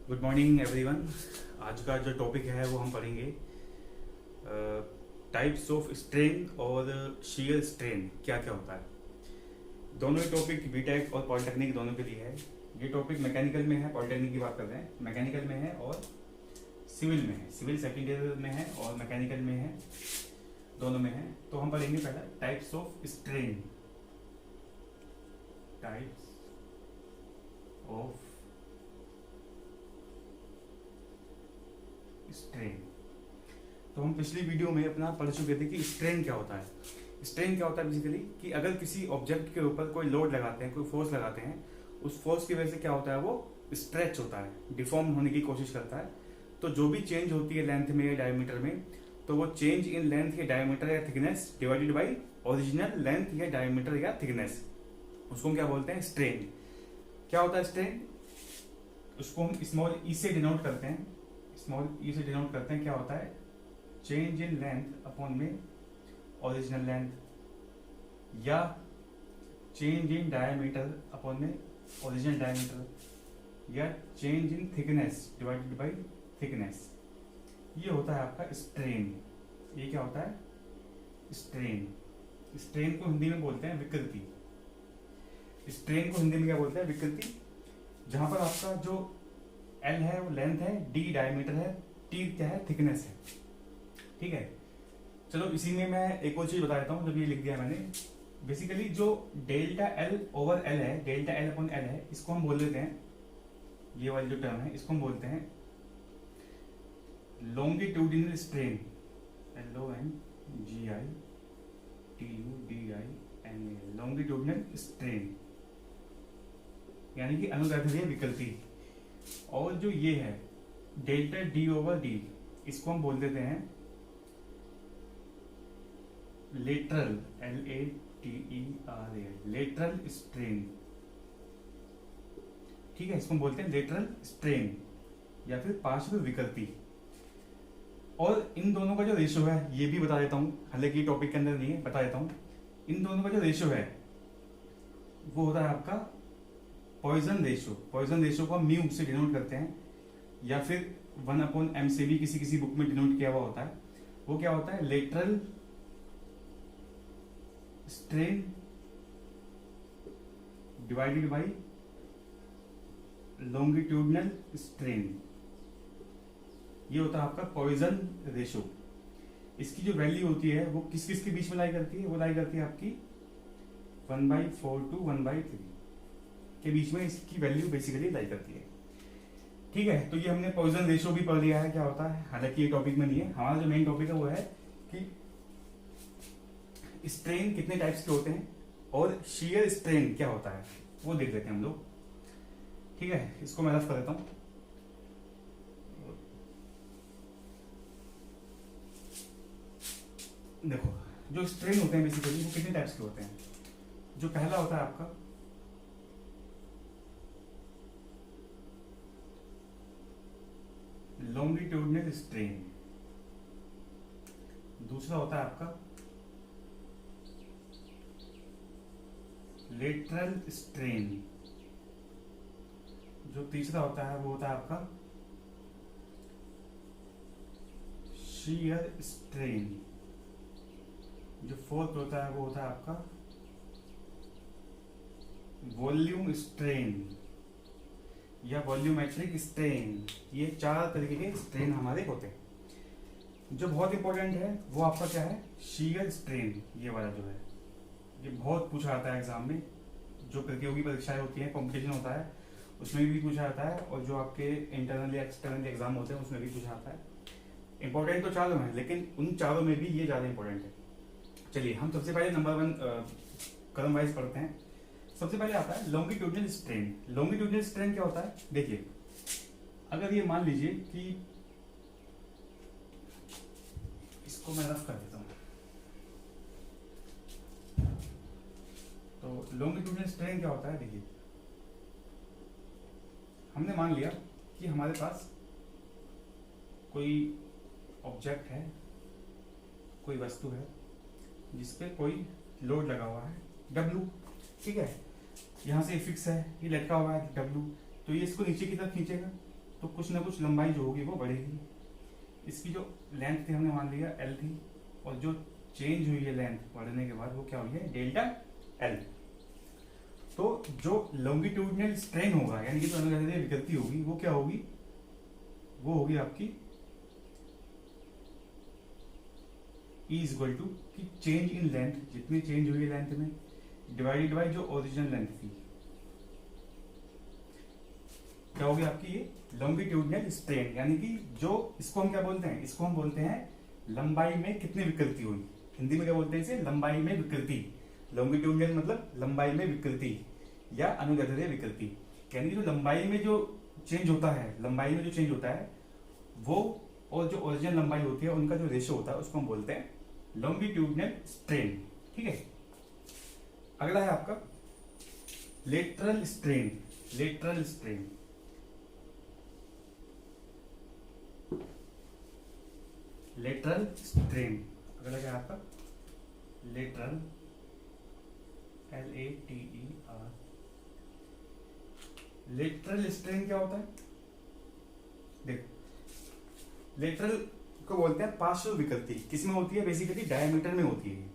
Good morning everyone. आज का जो टॉपिक है वो हम पढ़ेंगे टाइप्स ऑफ स्ट्रेन और शीयर स्ट्रेन क्या क्या होता है। दोनों ही टॉपिक बीटेक और पॉलिटेक्निक दोनों के लिए है। ये टॉपिक मैकेनिकल में है, पॉलिटेक्निक की बात कर रहे हैं, मैकेनिकल में है और सिविल में है। सिविल सेकेंड ईयर में है और मैकेनिकल में है, दोनों में है। तो हम पढ़ेंगे पहला types of strain. Types of strain. तो हम पिछली वीडियो में अपना पढ़ चुके थे कि स्ट्रेन क्या होता है। स्ट्रेन क्या होता है बेसिकली कि अगर किसी ऑब्जेक्ट के ऊपर कोई लोड लगाते हैं, कोई फोर्स लगाते हैं, उस फोर्स की वजह से क्या होता है, वो स्ट्रेच होता है, डिफॉर्म होने की कोशिश करता है। तो जो भी चेंज होती है लेंथ में या डायमीटर में, तो वो चेंज इन लेंथ या डायमीटर या thickness divided by original length या डायमीटर या थिकनेस, उसको हम क्या बोलते हैं, स्ट्रेन। क्या होता है स्ट्रेन? उसको हम स्मॉल ई से डिनोट करते हैं। स्मॉल ई से डिनोट करते हैं, क्या होता है, चेंज इन लेंथ अपॉन में ओरिजिनल लेंथ, या चेंज इन डायमीटर अपॉन में ओरिजिनल डायमीटर, या change in thickness divided by thickness. ये होता है आपका स्ट्रेन। ये क्या होता है, स्ट्रेन। स्ट्रेन को हिंदी में बोलते हैं विकृति। स्ट्रेन को हिंदी में क्या बोलते हैं, विकृति। जहां पर आपका जो एल है वो लेंथ है, डी डायमीटर है, टी क्या है, थिकनेस है। ठीक है, चलो इसी में मैं एक और चीज बता देता हूँ। जब ये लिख दिया मैंने, बेसिकली जो डेल्टा एल ओवर एल है, डेल्टा एल अपॉन एल है, इसको हम बोल देते हैं, ये वाली जो टर्म है इसको हम बोलते हैं longitudinal strain. L O N G I T U D I N A, longitudinal strain, यानी कि अनुदैर्ध्य विकृति। और जो ये है डेल्टा डी ओवर डी, इसको हम बोल देते हैं lateral, L A T E R A, lateral strain. ठीक है, इसको हम बोलते हैं लेटरल स्ट्रेन या फिर पार्श्व विकृति। और इन दोनों का जो रेशियो है ये भी बता देता हूं, हालांकि टॉपिक के अंदर नहीं है, बता देता हूं। इन दोनों का जो रेशियो है वो होता है आपका पॉइजन रेशियो। पॉइजन रेशियो को हम म्यू से डिनोट करते हैं, या फिर 1/m से भी किसी किसी बुक में डिनोट किया हुआ होता है। वो क्या होता है, lateral strain divided by longitudinal strain. ये होता है आपका पॉइजन रेशियो। इसकी जो वैल्यू होती है वो किस किस के बीच में लाई करती है, वो लाई करती है आपकी 1/4 to 1/3 के बीच में इसकी वैल्यू बेसिकली लाई करती है। ठीक है, तो ये हमने पॉइजन रेशियो भी पढ़ लिया है क्या होता है, हालांकि ये टॉपिक में नहीं है। हमारा जो मेन टॉपिक है वो है कि स्ट्रेन कितने टाइप्स के होते हैं और शियर स्ट्रेन क्या होता है, वो देख लेते हैं हम लोग। ठीक है, इसको मैं रफ कर देता हूं। देखो, जो स्ट्रेन होते हैं बेसिकली वो कितने टाइप्स के होते हैं। जो पहला होता है आपका लॉन्गिट्यूडिनल स्ट्रेन, दूसरा होता है आपका लेटरल स्ट्रेन, जो तीसरा होता है वो होता है आपका शियर स्ट्रेन, जो फोर्थ होता है वो होता है आपका वॉल्यूम स्ट्रेन या वॉल्यूमेट्रिक स्ट्रेन। ये चार तरीके के स्ट्रेन हमारे होते हैं। जो बहुत इंपॉर्टेंट है वो आपका क्या है, शियर स्ट्रेन। ये वाला जो है ये बहुत पूछा जाता है एग्जाम में, जो प्रतियोगी परीक्षाएं होती हैं, कंपटीशन होता है, उसमें भी पूछा जाता है, और जो आपके इंटरनल या एक्सटर्नल एग्जाम होते हैं उसमें भी पूछा जाता है। इंपॉर्टेंट तो चारों हैं, लेकिन उन चारों में भी ये ज्यादा इंपॉर्टेंट है। चलिए हम सबसे पहले नंबर 1 कलम वाइज पढ़ते हैं। सबसे पहले आता है लॉन्गिट्यूडिनल स्ट्रेन। लॉन्गिट्यूडिनल स्ट्रेन क्या होता है, देखिए, अगर ये मान लीजिए कि इसको मैं रफ कर देता हूं, तो लॉन्गिट्यूडिनल स्ट्रेन क्या होता है, देखिए, हमने मान लिया कि हमारे पास कोई ऑब्जेक्ट है, कोई वस्तु है जिसपे कोई लोड लगा हुआ है W। ठीक है, यहाँ से फिक्स है, ये लटका हुआ है W, तो ये इसको नीचे की तरफ खींचेगा, तो कुछ ना कुछ लंबाई जो होगी वो बढ़ेगी। इसकी जो लेंथ थी हमने मान लिया एल थी, और जो चेंज हुई है लेंथ बढ़ने के बाद वो क्या हुई है, डेल्टा एल। तो जो लॉन्गिट्यूडिनल स्ट्रेन होगा यानी कि जो अनुदैर्ध्य विकृति होगी वो क्या होगी, वो होगी आपकी E इज इक्वल टू की चेंज इन लेंथ, जितनी चेंज हुई है लेंथ में, डिवाइडेड बाई जो ओरिजिनल लेंथ थी, क्या होगी आपकी ये लॉन्गिट्यूडिनल स्ट्रेन। यानी कि जो इसको हम क्या बोलते हैं, इसको हम बोलते हैं लंबाई में कितनी विकृति हुई। हिंदी में क्या बोलते हैं इसे, लंबाई में विकृति। लॉन्गिट्यूडिनल मतलब लंबाई में विकृति या अनुदैर्ध्य विकृति। यानी कि जो लंबाई में जो चेंज होता है, लंबाई में जो चेंज होता है वो और जो ओरिजिनल लंबाई होती है उनका जो रेशियो होता है उसको हम बोलते हैं लॉन्गिट्यूडिनल स्ट्रेन। ठीक है। अगला है आपका lateral strain. Lateral strain, lateral strain अगला क्या है आपका, लेटरल LATER। लेटरल स्ट्रेन क्या होता है, देखो लेटरल को बोलते हैं पार्श्व विकृति। किसमें होती है, बेसिकली डायमीटर में होती है।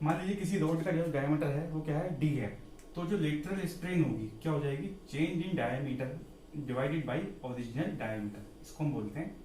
मान लीजिए किसी रोड का जो डायमीटर है वो क्या है, D है, तो जो लेटरल स्ट्रेन होगी क्या हो जाएगी, change in diameter divided by original diameter. इसको हम बोलते हैं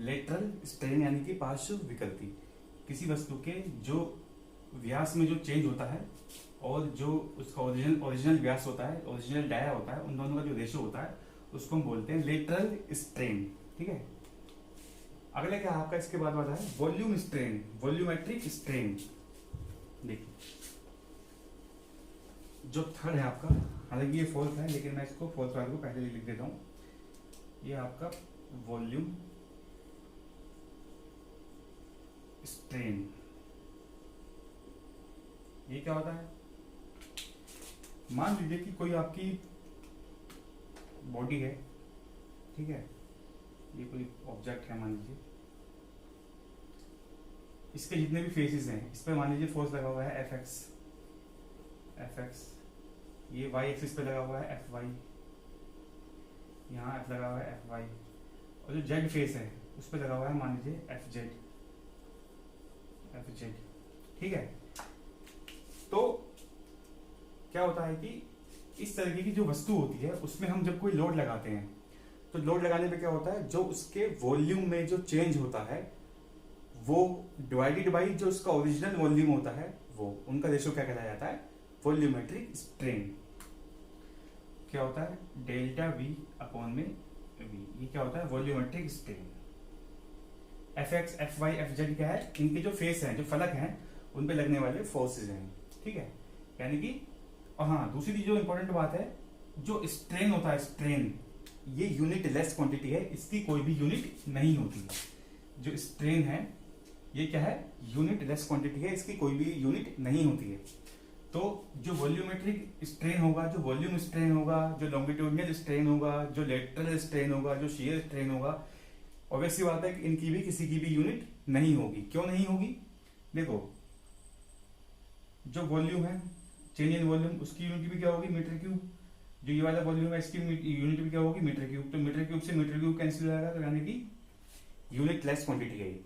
लेटरल स्ट्रेन यानी कि पार्श्व विकृति। किसी वस्तु के जो व्यास में जो चेंज होता है और जो उसका ओरिजिनल व्यास होता है, ओरिजिनल डाया होता है, उन दोनों का जो रेशियो होता है उसको हम बोलते हैं लेटरल स्ट्रेन। ठीक है। अगला क्या आपका इसके बाद आता है वॉल्यूम स्ट्रेन, वॉल्यूमेट्रिक स्ट्रेन। देखिए जो थर्ड है आपका, हालांकि ये फोर्थ है लेकिन मैं इसको फोर्थ वाले को पहले लिख देता हूं। ये आपका वॉल्यूम स्ट्रेन, ये क्या होता है, मान लीजिए कि कोई आपकी बॉडी है, ठीक है, ये कोई ऑब्जेक्ट है मान लीजिए, इसके जितने भी फेसेस हैं इस पर मान लीजिए फोर्स लगा हुआ है एफ एक्स, ये वाई एक्सिस पे लगा हुआ है एफ वाई, यहाँ एफ लगा हुआ है एफ वाई, और जो जेड फेस है उस पर लगा हुआ है मान लीजिए एफ जेड। ठीक है। तो क्या होता है कि इस तरीके की जो वस्तु होती है उसमें हम जब कोई लोड लगाते हैं तो लोड लगाने पे क्या होता है, जो उसके वॉल्यूम में जो चेंज होता है वो डिवाइडेड बाई जो उसका ओरिजिनल वॉल्यूम होता है वो, उनका रेशियो क्या कहलाया जाता है, वॉल्यूमेट्रिक स्ट्रेन। क्या होता है, डेल्टा वी अपॉन में वी, ये क्या होता है volumetric strain. F X F Y F Z क्या है, इनके जो फेस हैं, जो फलक हैं, उन पे लगने वाले फोर्सेज हैं। ठीक है। यानी कि हाँ, दूसरी जो इंपॉर्टेंट बात है, जो स्ट्रेन होता है, स्ट्रेन ये यूनिट लेस क्वांटिटी है, इसकी कोई भी यूनिट नहीं होती। जो स्ट्रेन है ये क्या है, यूनिट लेस क्वांटिटी है, इसकी कोई भी यूनिट नहीं होती है। तो जो वॉल्यूमेट्रिक स्ट्रेन होगा, जो वॉल्यूम स्ट्रेन होगा, जो लॉन्गिट्यूडिनल स्ट्रेन होगा, जो लेटरल स्ट्रेन होगा, जो शियर स्ट्रेन होगा, ऑब्वियस सी बात है कि इनकी भी किसी की भी यूनिट नहीं होगी। क्यों नहीं होगी, देखो जो वॉल्यूम है, चेंज इन वॉल्यूम, उसकी यूनिट भी क्या होगी, मीटर क्यूब। जो ये वाला वॉल्यूम है इसकी यूनिट भी क्या होगी, मीटर क्यूब। तो मीटर क्यूब से मीटर क्यूब कैंसिल हो जाएगा, तो यानी कि यूनिट लेस क्वांटिटी है ये।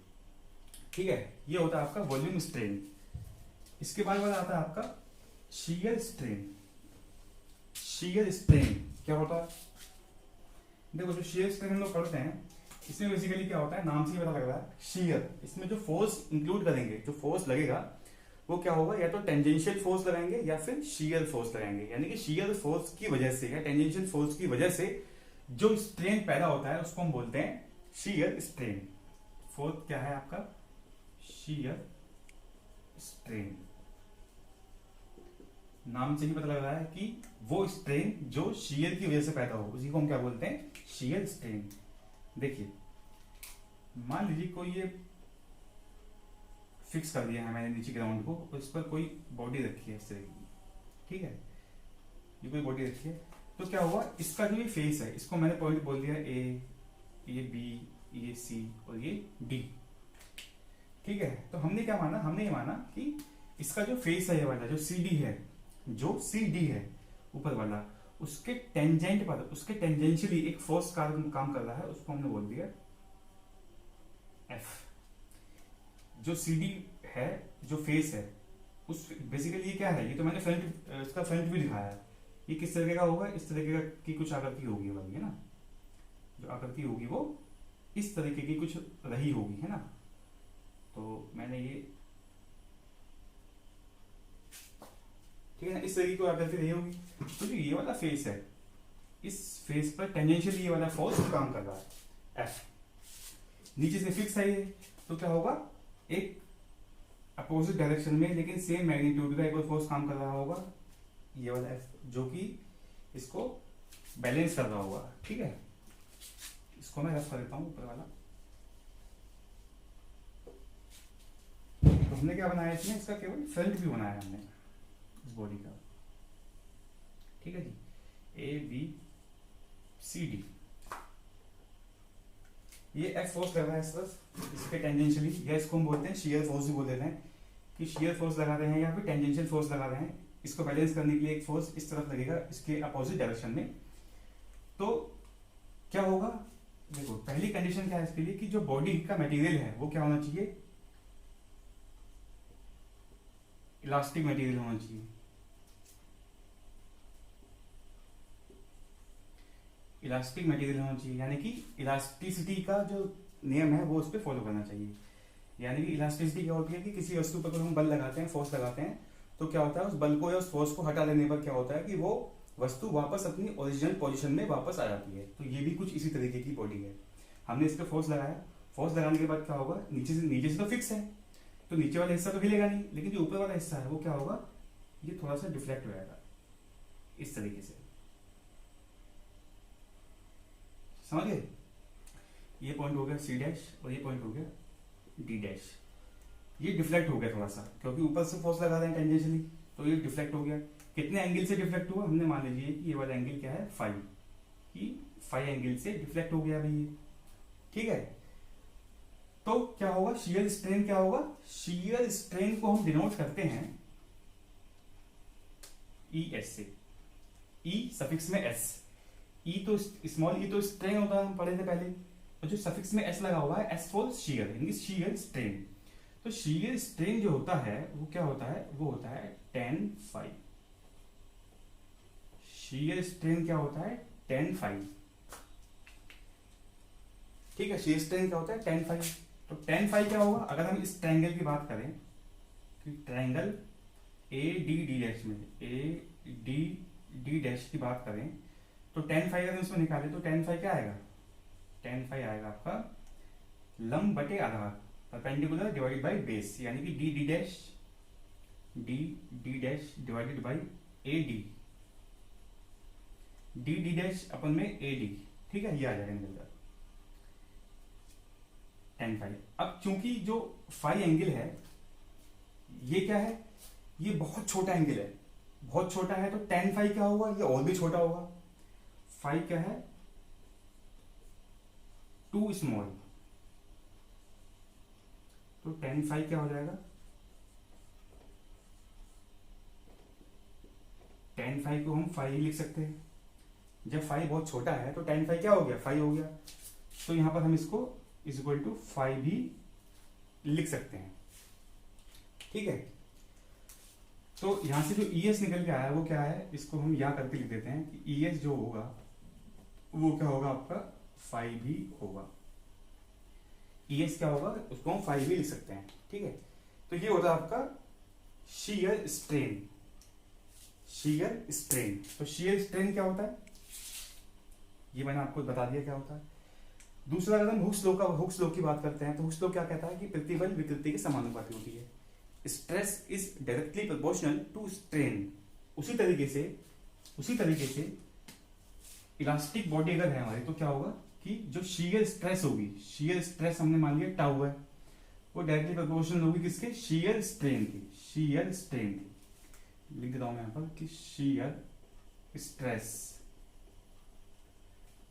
ठीक है। ये होता है आपका वॉल्यूम स्ट्रेन। इसके बाद आता है आपका शियर स्ट्रेन। शियर स्ट्रेन क्या होता है, देखो जो शियर स्ट्रेन हम लोग पढ़ते हैं इसमें बेसिकली क्या होता है, नाम से ही पता लग रहा है, शियर। इसमें जो फोर्स इंक्लूड करेंगे, जो फोर्स लगेगा वो क्या होगा, या तो टेंजेंशियल फोर्स लगाएंगे या फिर शियर फोर्स लगाएंगे। यानी कि शियर फोर्स की वजह से या टेंजेंशियल फोर्स की वजह से जो स्ट्रेन पैदा होता है उसको हम बोलते हैं शियर स्ट्रेन। फोर्थ क्या है आपका, शियर स्ट्रेन। नाम से ही पता लग रहा है कि वो स्ट्रेन जो शियर की वजह से पैदा हो उसी को हम क्या बोलते हैं, शियर स्ट्रेन। देखिए मान लीजिए कोई ये फिक्स कर दिया है मैंने नीचे ग्राउंड को, उस पर कोई बॉडी रखी है इस तरह की, ठीक है, ये कोई बॉडी रखी है, तो क्या हुआ, इसका जो ये फेस है इसको मैंने पॉइंट बोल दिया ए, ये बी, ये सी और ये डी। ठीक है। तो हमने क्या माना, हमने ये माना कि इसका जो फेस है ये वाला जो सी डी है, जो सी डी है ऊपर वाला, उसके टेंजेंट पर, उसके टेंजेंशियली एक फोर्स काम कर रहा है, उसको हमने बोल दिया एफ। जो सी डी है, जो फेस है, उस बेसिकली ये क्या है, ये तो मैंने फ्रंट, इसका फ्रंट भी दिखाया है। ये किस तरीके का होगा, इस तरीके की कुछ आकृति होगी वाली, है ना। जो आकृति होगी वो इस तरीके की कुछ रही होगी, है ना। तो मैंने ये, ठीक है ना, इस तरीके की आकृति रही होगी। तो जो ये वाला फेस है, इस फेस पर टेंजेंशियल ये वाला फोर्स काम कर रहा है एफ। नीचे से फिक्स है ये, तो क्या होगा, एक अपोजिट डायरेक्शन में लेकिन सेम मैग्नीट्यूड का एक और फोर्स काम कर रहा होगा, ये वाला एफ, जो कि इसको बैलेंस कर रहा होगा। ठीक है, इसको मैं रफ कर देता हूं ऊपर वाला। तो हमने क्या बनाया इसमें, इसका केवल फ्रंट व्यू बनाया हमने इस बॉडी का। ठीक है जी, ए बी सी डी, ये एफ फोर्स लगा है इस तरफ, इसके टेंजेंशियली, या इसको हम बोलते हैं शियर फोर्स भी बोल देते हैं, कि शियर फोर्स लगा रहे हैं या फिर टेंजेंशियल फोर्स लगा रहे हैं। इसको बैलेंस करने के लिए एक फोर्स इस तरफ लगेगा, इसके अपोजिट डायरेक्शन में। तो क्या होगा, देखो पहली कंडीशन क्या है इसके लिए, कि जो बॉडी का मटेरियल है वो क्या होना चाहिए, इलास्टिक मटेरियल होना चाहिए। इलास्टिक मटेरियल होना चाहिए, यानी कि इलास्टिसिटी का जो नियम है वो उस पर फॉलो करना चाहिए। यानी कि इलास्टिसिटी क्या होती है, कि किसी वस्तु पर हम बल लगाते हैं, फोर्स लगाते हैं, तो क्या होता है, उस बल को या उस फोर्स को हटा देने पर क्या होता है कि वो वस्तु वापस अपनी ओरिजिनल पोजीशन में वापस आ जाती है। तो ये भी कुछ इसी तरीके की बॉडी है। हमने इस पर फोर्स लगाया, फोर्स लगाने के बाद क्या होगा, नीचे से तो फिक्स है, तो नीचे वाला हिस्सा तो हिलेगा नहीं, लेकिन जो ऊपर वाला हिस्सा है वो क्या होगा, ये थोड़ा सा डिफ्लेक्ट हो जाएगा इस तरीके से। समझ गए, ये पॉइंट हो गया सी डैश और ये पॉइंट हो गया डी डैश। ये डिफ्लेक्ट हो गया थोड़ा सा, क्योंकि ऊपर से फोर्स लगा रहे हैं टेंजेंशियली, तो ये डिफ्लेक्ट हो गया। कितने एंगल से डिफ्लेक्ट हुआ, हमने मान लीजिए कि ये वाला एंगल क्या है, फाइव, कि फाइव एंगल से डिफ्लेक्ट हो गया भाई ये। ठीक है, तो क्या होगा, शियर स्ट्रेन क्या होगा, शियर स्ट्रेन को हम डिनोट करते हैं ई एस से, ई सफिक्स में एस। ई तो स्मॉल ई तो स्ट्रेन होता है, हम पढ़े थे पहले, और जो सफिक्स में एस लगा हुआ है, एस फॉर शियर, यानी शियर स्ट्रेन। तो शियर स्ट्रेन जो होता है वो क्या होता है, वो होता है tan फाइव। शियर स्ट्रेन क्या होता है, tan फाइव। ठीक है, शियर स्ट्रेन क्या होता है, tan फाइव। तो tan फाइव क्या होगा, अगर हम इस ट्रायंगल की बात करें, कि triangle A D D dash में, ए डी डी डैश की बात करें, तो tan फाइव अगर इसमें निकाले तो tan फाइव क्या आएगा, tan फाइव आएगा आपका लंब बटे आधार, परपेंडिकुलर डिवाइडेड बाय बेस, यानी कि D D dash, D D dash divided by A D, D D dash अपन में ए डी। ठीक है, ये आ जाएगा निकल कर tan फाइव। अब चूंकि जो फाइव एंगल है ये क्या है, ये बहुत छोटा एंगल है, बहुत छोटा है, तो tan फाइव क्या होगा, ये और भी छोटा होगा। फाइव क्या है, टू स्मॉल, तो tan फाइव क्या हो जाएगा, tan फाइव को हम फाइव ही लिख सकते हैं। जब फाइव बहुत छोटा है तो tan फाइव क्या हो गया, फाइव हो गया। तो यहां पर हम इसको इज इक्वल टू फाइव भी लिख सकते हैं। ठीक है, तो यहां से जो ES निकल के आया वो क्या है, इसको हम यहां करके लिख देते हैं कि ES जो होगा वो क्या होगा, आपका फाइव ही होगा। ES क्या होगा, उसको हम फाइव ही लिख सकते हैं। ठीक है, तो ये होता है आपका शियर स्ट्रेन। शियर स्ट्रेन, तो शियर स्ट्रेन क्या होता है, ये मैंने आपको बता दिया क्या होता है। दूसरा, अगर हम हुक्स लॉ की बात करते हैं, तो हुक्स लॉ क्या कहता है कि प्रतिबल विकृति के समानुपाती होती है। Stress is directly proportional to strain. उसी तरीके से इलास्टिक बॉडी अगर है हमारी, तो क्या होगा कि जो शियर स्ट्रेस होगी, शियर स्ट्रेस हमने मान लिया टाउ है, वो डायरेक्टली प्रोपोर्शनल होगी किसके, शियर स्ट्रेन की, शियर स्ट्रेन की। लिख देता हूं मैं यहां पर कि शियर स्ट्रेस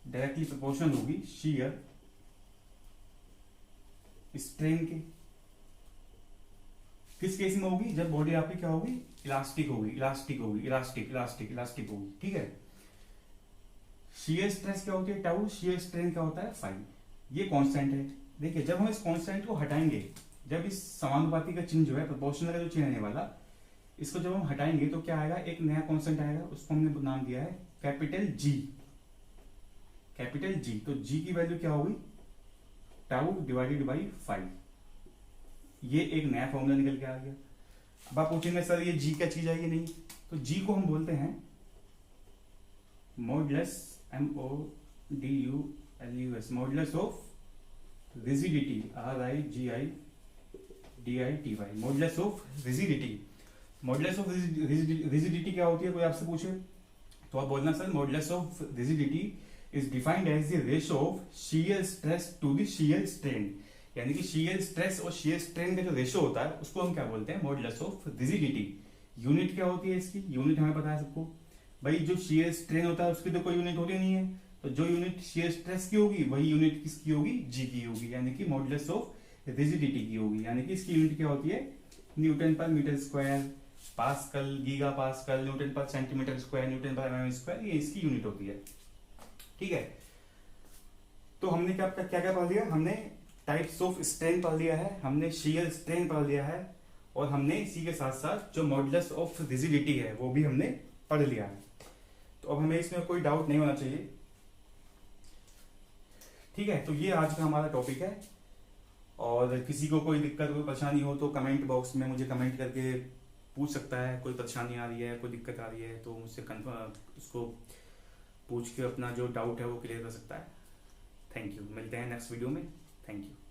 डायरेक्टली प्रोपोर्शनल होगी शियर स्ट्रेन के। किस केस में होगी, जब बॉडी आपकी क्या होगी, इलास्टिक होगी, इलास्टिक होगी, इलास्टिक इलास्टिक इलास्टिक होगी। ठीक है, शियर स्ट्रेस क्या होती है टाउ, शियर स्ट्रेन क्या होता है फाई। ये कांस्टेंट है। देखिए जब हम इस कांस्टेंट को हटाएंगे, जब इस समानुपाती का चिन्ह जो है, प्रोपोर्शनल का जो चिन्ह आने वाला, इसको जब हम हटाएंगे तो क्या आएगा, एक नया कांस्टेंट आएगा, उसको हमने नाम दिया है कैपिटल जी। कैपिटल जी, तो जी की वैल्यू क्या होगी, टाउ डिवाइडेड बाई फाइव। ये एक नया फॉर्मूला निकल के आ गया। अब आप पूछेंगे सर ये जी क्या चीज है, ये नहीं, तो जी को हम बोलते हैं modulus, MODULUS, modulus of rigidity, RIGIDITY, modulus of rigidity. Modulus of rigidity क्या होती है, कोई आपसे पूछे तो आप बोलना sir modulus of rigidity is defined as the ratio of shear stress to the shear strain. यानी कि शियर स्ट्रेस और शियर स्ट्रेन का जो रेशियो होता है उसको हम क्या बोलते हैं, मॉडुलस ऑफ रिजिडिटी। यूनिट क्या होती है इसकी, यूनिट हमें पता है सबको भाई, जो शियर स्ट्रेन होता है उसकी तो कोई यूनिट होती नहीं है, तो जो यूनिट शियर स्ट्रेस की होगी वही यूनिट किसकी होगी, जी की होगी, यानी कि मॉडुलस ऑफ रिजिडिटी की होगी। यानी कि इसकी यूनिट क्या होती है, newton per metre square, pascal, giga pascal, newton per centimetre square, newton per mm square, ये इसकी यूनिट होती है। ठीक है, तो हमने क्या क्या क्या पढ़ लिया, हमने टाइप्स ऑफ स्ट्रेन पढ़ लिया है, हमने शियर स्ट्रेन पढ़ लिया है, और हमने इसी के साथ साथ जो मॉडुलस ऑफ रिजिडिटी है वो भी हमने पढ़ लिया है। तो अब हमें इसमें कोई डाउट नहीं होना चाहिए। ठीक है, तो ये आज का हमारा टॉपिक है, और किसी को कोई दिक्कत, कोई परेशानी हो तो कमेंट बॉक्स में मुझे कमेंट करके पूछ सकता है। कोई परेशानी आ रही है, कोई दिक्कत आ रही है तो मुझसे उसको पूछ के अपना जो डाउट है वो क्लियर कर सकता है। थैंक यू, मिलते हैं नेक्स्ट वीडियो में। Thank you.